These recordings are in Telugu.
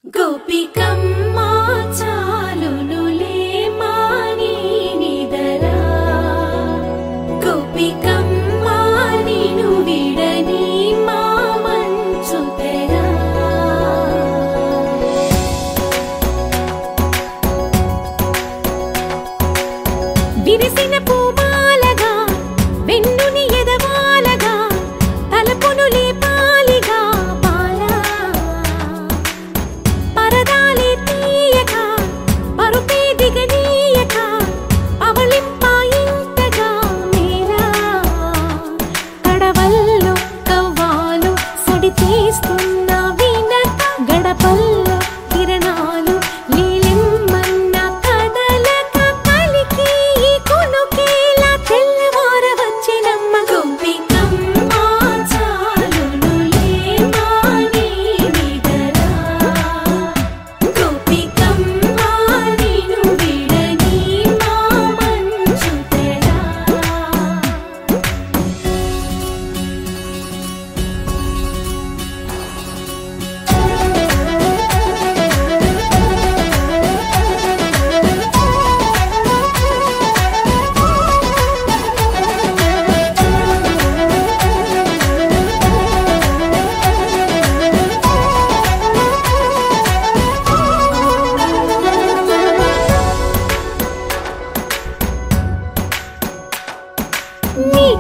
గోపికమ్మా చాలునులే మాని నిదరా గోపికమ్మా నిను విడని మా మంచు తెరా విరిసిన పూమాలగా వెన్నుని ఎదవాలగా తలపును లేపాలిగా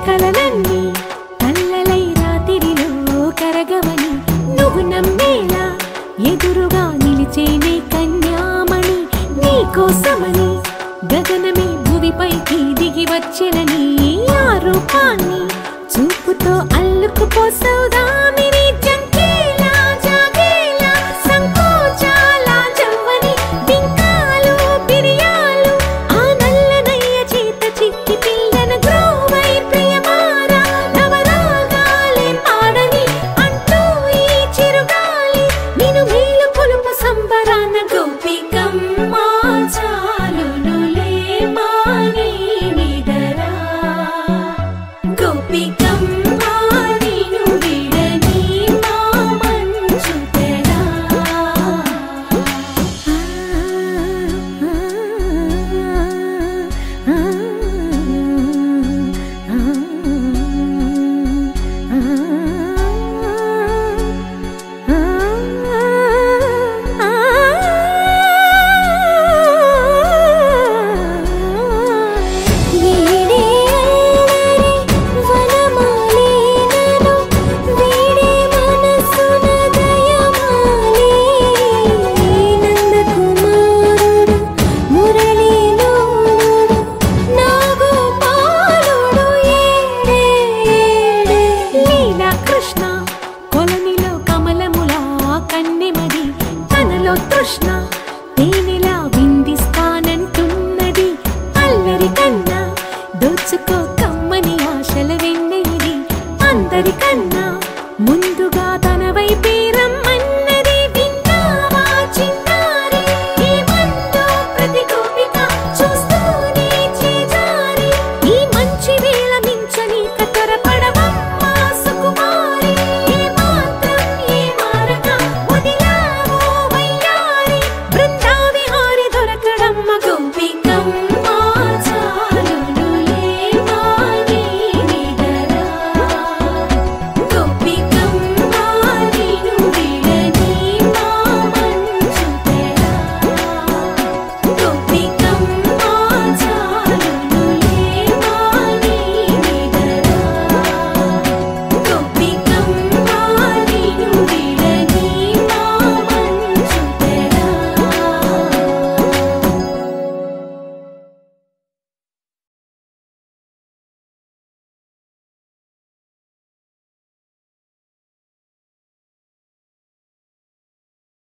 కలలన్నీ కల్లలై రాత్రిలో కరగవని నువ్వు నమ్మేలా ఎదురుగా నిలిచేనే కన్యామణి నీకోసమని గగనమే భూమిపైకి దిగి వచ్చెనని ఆ రూపాన్ని చూపుతో అల్లుకుపోసౌదామిని జంకేలా జాగేలా సంకోచాల జవ్వని బింకాలు బిరియాలు ఆ నల్లనయ్య చేత చిక్కి పిల్లన గ్రోవై ప్రియమారా నవరాగాలే పాడని అంటూ ఈ చిరుగాలి నిన్ను మేలు కొలుపు సంబరాన గోపికమ్మా చాలునులే మాని నిదరా గోపికమ్మా నిన్ను విడని మా మంచు తెరా కృష్ణ తేనెలా విందిస్తానంటున్నది అల్లరి కన్నా దోచుకో కమ్మని ఆశల వెన్నెయిది అందరి